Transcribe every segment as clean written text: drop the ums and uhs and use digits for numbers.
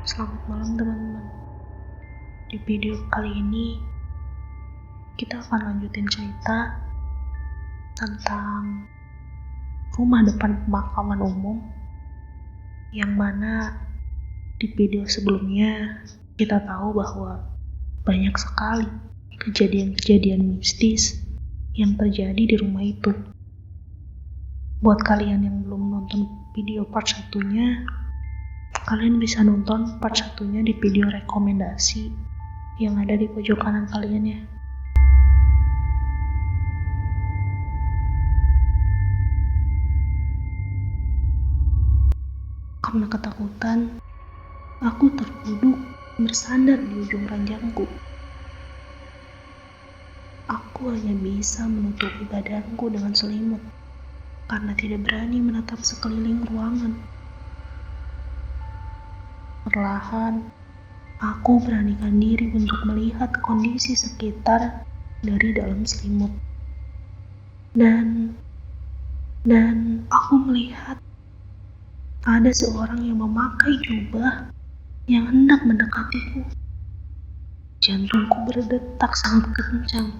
Selamat malam teman-teman. Di video kali ini kita akan lanjutin cerita tentang rumah depan pemakaman umum, yang mana di video sebelumnya kita tahu bahwa banyak sekali kejadian-kejadian mistis yang terjadi di rumah itu. Buat kalian yang belum nonton video part satunya, kalian bisa nonton part satunya di video rekomendasi yang ada di pojok kanan kalian ya. Karena ketakutan, aku terduduk bersandar di ujung ranjangku. Aku hanya bisa menutupi badanku dengan selimut karena tidak berani menatap sekeliling ruangan. Perlahan, aku beranikan diri untuk melihat kondisi sekitar dari dalam selimut. Dan aku melihat ada seorang yang memakai jubah yang hendak mendekatiku. Jantungku berdetak sangat kencang.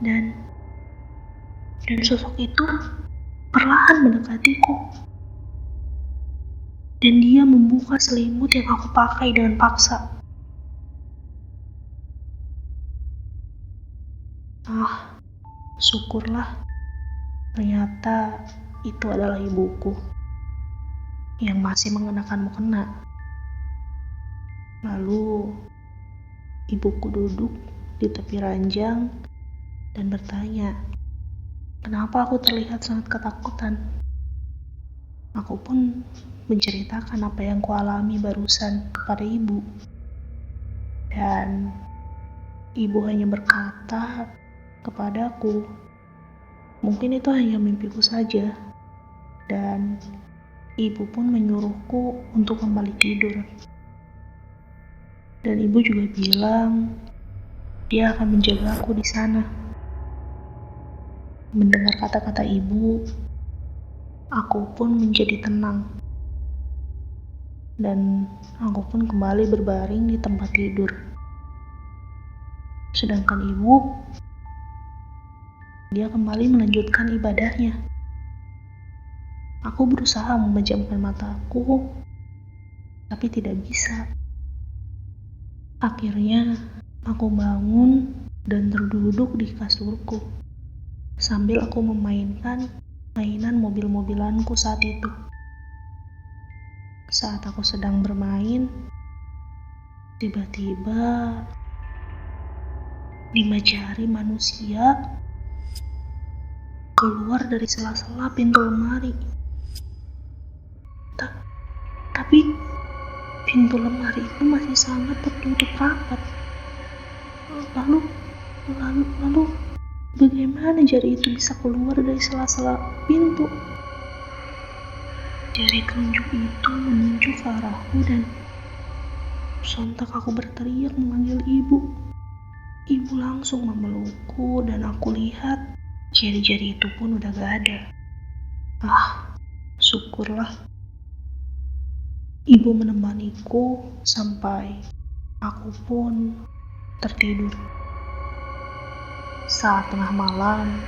Dan sosok itu perlahan mendekatiku. Dan dia membuka selimut yang aku pakai dengan paksa. Syukurlah, ternyata itu adalah ibuku yang masih mengenakan mukena. Lalu, ibuku duduk di tepi ranjang dan bertanya, kenapa aku terlihat sangat ketakutan. Aku pun menceritakan apa yang kualami barusan kepada ibu. Dan ibu hanya berkata kepadaku, mungkin itu hanya mimpiku saja. Dan ibu pun menyuruhku untuk kembali tidur. Dan ibu juga bilang dia akan menjagaku di sana. Mendengar kata-kata ibu, aku pun menjadi tenang. Dan aku pun kembali berbaring di tempat tidur. Sedangkan ibu, dia kembali melanjutkan ibadahnya. Aku berusaha memejamkan mataku, tapi tidak bisa. Akhirnya, aku bangun dan terduduk di kasurku, sambil aku memainkan mainan mobil-mobilanku saat itu. Saat aku sedang bermain, tiba-tiba 5 jari manusia keluar dari sela-sela pintu lemari. Tapi pintu lemari itu masih sangat tertutup rapat. Lalu bagaimana jari itu bisa keluar dari sela-sela pintu? Jari telunjuk itu menunjuk ke arahku dan sontak aku berteriak memanggil ibu. Ibu langsung memelukku dan aku lihat jari-jari itu pun udah gak ada. Syukurlah. Ibu menemaniku sampai aku pun tertidur. Saat tengah malam,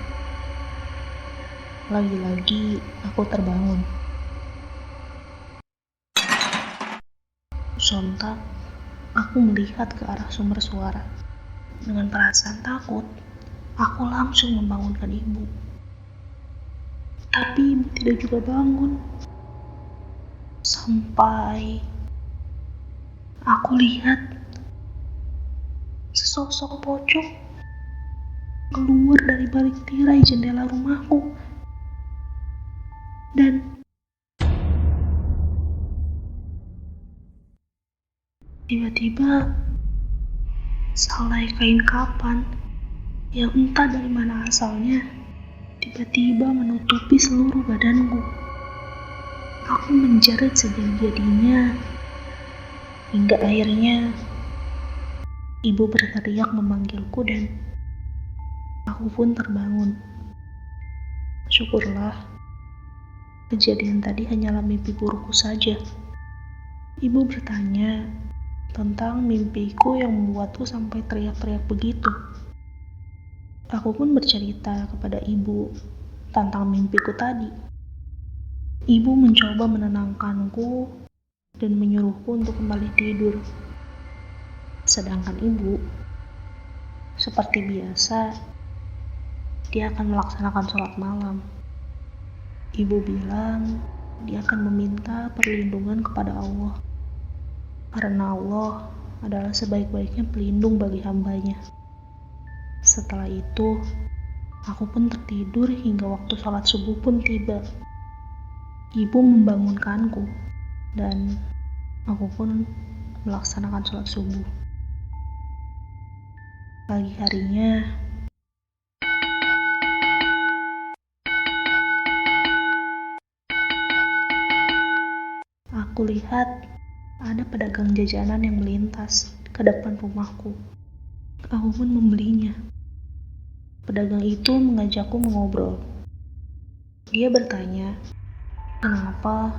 lagi-lagi aku terbangun. Sontak, aku melihat ke arah sumber suara. Dengan perasaan takut, aku langsung membangunkan ibu. Tapi ibu tidak juga bangun. Sampai aku lihat sesosok pocong keluar dari balik tirai jendela rumahku. Dan tiba-tiba selai kain kapan yang entah dari mana asalnya tiba-tiba menutupi seluruh badanku. Aku menjerit sejadi-jadinya hingga akhirnya ibu berteriak memanggilku dan Aku pun terbangun. Syukurlah, kejadian tadi hanyalah mimpi burukku saja. Ibu bertanya tentang mimpiku yang membuatku sampai teriak-teriak begitu. Aku pun bercerita kepada ibu tentang mimpiku tadi. Ibu mencoba menenangkanku dan menyuruhku untuk kembali tidur. Sedangkan ibu, seperti biasa, dia akan melaksanakan sholat malam. Ibu bilang dia akan meminta perlindungan kepada Allah. Karena Allah adalah sebaik-baiknya pelindung bagi hambanya. Setelah itu, aku pun tertidur hingga waktu sholat subuh pun tiba. Ibu membangunkanku, dan aku pun melaksanakan sholat subuh. Pagi harinya, aku lihat ada pedagang jajanan yang melintas ke depan rumahku. Aku pun membelinya. Pedagang itu mengajakku mengobrol. Dia bertanya, kenapa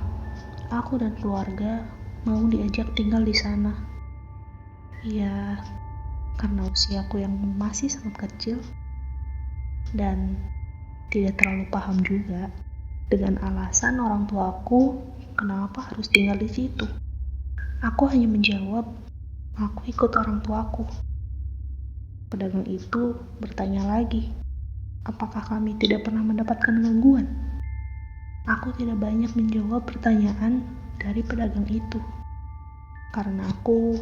aku dan keluarga mau diajak tinggal di sana. Ya, karena usiaku yang masih sangat kecil dan tidak terlalu paham juga dengan alasan orang tuaku kenapa harus tinggal di situ. Aku hanya menjawab, aku ikut orang tuaku. Pedagang itu bertanya lagi, apakah kami tidak pernah mendapatkan gangguan? Aku tidak banyak menjawab pertanyaan dari pedagang itu, karena aku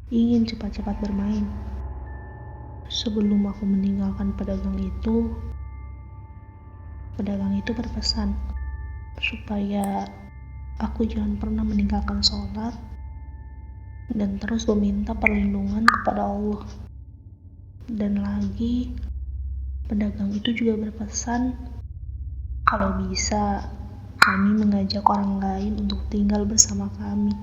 ingin cepat-cepat bermain. Sebelum aku meninggalkan pedagang itu berpesan supaya aku jangan pernah meninggalkan sholat dan terus meminta perlindungan kepada Allah. Dan lagi, pedagang itu juga berpesan kalau bisa kami mengajak orang lain untuk tinggal bersama kami.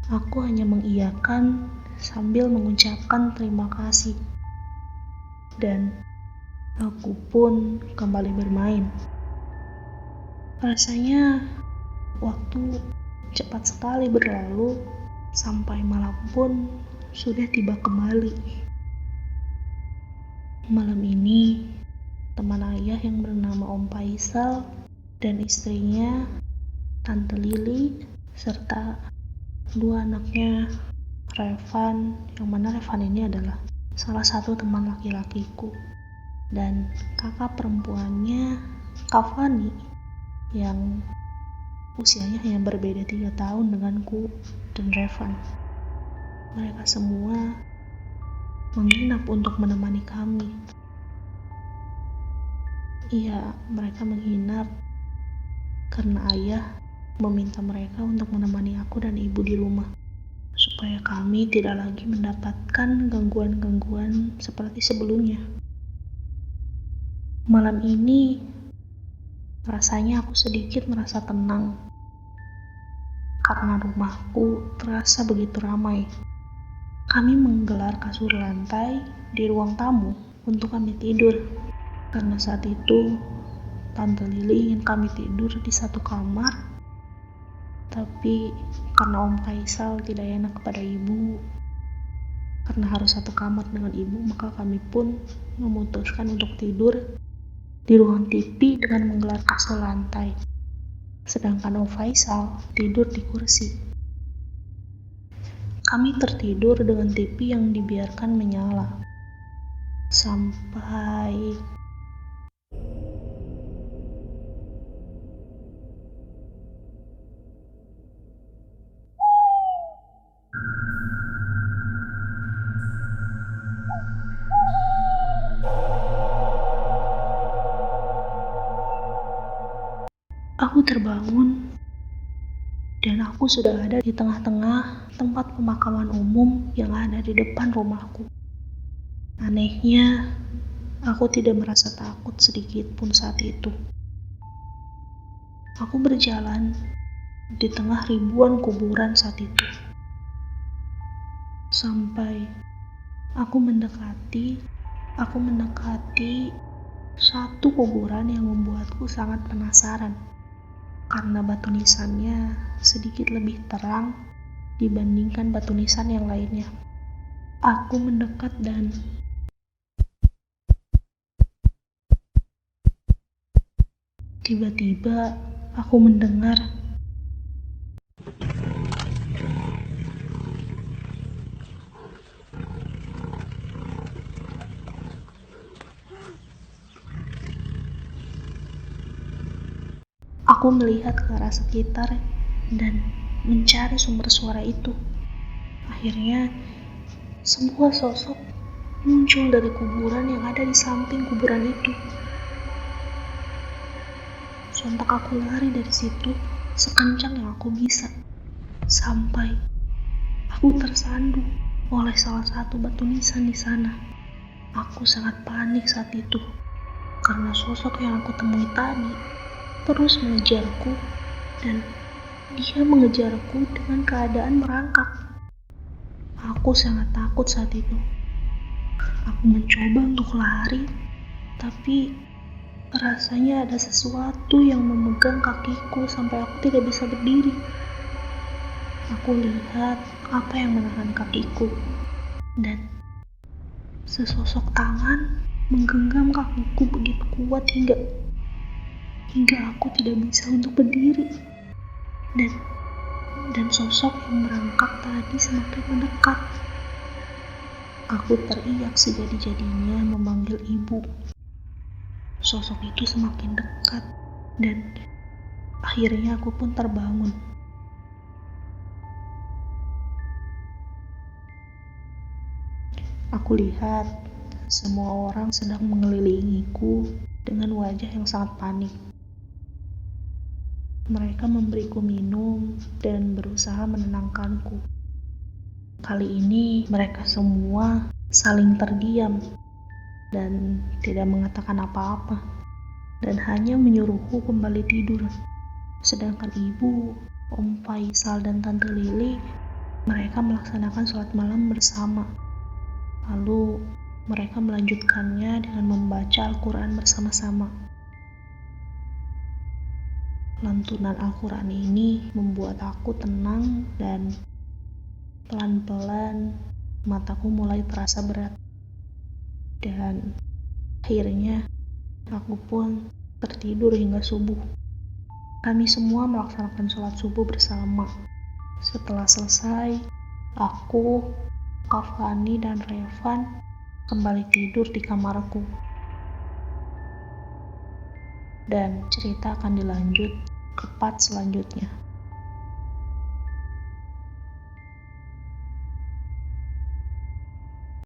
Aku hanya mengiyakan sambil mengucapkan terima kasih. Dan aku pun kembali bermain. Rasanya waktu cepat sekali berlalu sampai malam pun sudah tiba kembali. Malam ini, teman ayah yang bernama Om Faisal dan istrinya, Tante Lili, serta dua anaknya, Revan, yang mana Revan ini adalah salah satu teman laki-lakiku, dan kakak perempuannya, Kak Fani, yang usianya hanya berbeda 3 tahun denganku dan Revan. Mereka semua menginap untuk menemani kami. Iya, mereka menginap karena ayah meminta mereka untuk menemani aku dan ibu di rumah, supaya kami tidak lagi mendapatkan gangguan-gangguan seperti sebelumnya. Malam ini, rasanya aku sedikit merasa tenang, karena rumahku terasa begitu ramai. Kami menggelar kasur lantai di ruang tamu untuk kami tidur, karena saat itu Tante Lili ingin kami tidur di satu kamar, tapi karena Om Faisal tidak enak kepada ibu, karena harus satu kamar dengan ibu, maka kami pun memutuskan untuk tidur di ruang TV dengan menggelar kasur lantai. Sedangkan Om Faisal tidur di kursi. Kami tertidur dengan TV yang dibiarkan menyala. Sampai aku terbangun dan aku sudah ada di tengah-tengah tempat pemakaman umum yang ada di depan rumahku. Anehnya, aku tidak merasa takut sedikit pun saat itu. Aku berjalan di tengah ribuan kuburan saat itu. Sampai aku mendekati Aku mendekati satu kuburan yang membuatku sangat penasaran karena batu nisannya sedikit lebih terang dibandingkan batu nisan yang lainnya. Aku mendekat dan tiba-tiba aku mendengar aku melihat ke arah sekitar dan mencari sumber suara itu. Akhirnya, sebuah sosok muncul dari kuburan yang ada di samping kuburan itu. Sontak aku lari dari situ sekencang yang aku bisa, sampai aku tersandung oleh salah satu batu nisan di sana. Aku sangat panik saat itu, karena sosok yang aku temui tadi terus mengejarku, dan dia mengejarku dengan keadaan merangkak. Aku sangat takut saat itu. Aku mencoba untuk lari, tapi rasanya ada sesuatu yang memegang kakiku sampai aku tidak bisa berdiri. Aku lihat apa yang menahan kakiku, dan sesosok tangan menggenggam kakiku begitu kuat hingga aku tidak bisa untuk berdiri. Dan sosok yang merangkak tadi semakin mendekat. Aku teriak sejadi-jadinya memanggil ibu. Sosok itu semakin dekat, dan akhirnya aku pun terbangun. Aku lihat semua orang sedang mengelilingiku dengan wajah yang sangat panik. Mereka memberiku minum dan berusaha menenangkanku. Kali ini mereka semua saling terdiam dan tidak mengatakan apa-apa, dan hanya menyuruhku kembali tidur. Sedangkan ibu, Om Faisal, dan Tante Lili, mereka melaksanakan sholat malam bersama. Lalu mereka melanjutkannya dengan membaca Al-Quran bersama-sama. Lantunan Al-Quran ini membuat aku tenang, dan pelan-pelan mataku mulai terasa berat. Dan akhirnya aku pun tertidur hingga subuh. Kami semua melaksanakan sholat subuh bersama. Setelah selesai, aku, Kak Fani, dan Revan kembali tidur di kamarku. Dan cerita akan dilanjut ke part selanjutnya.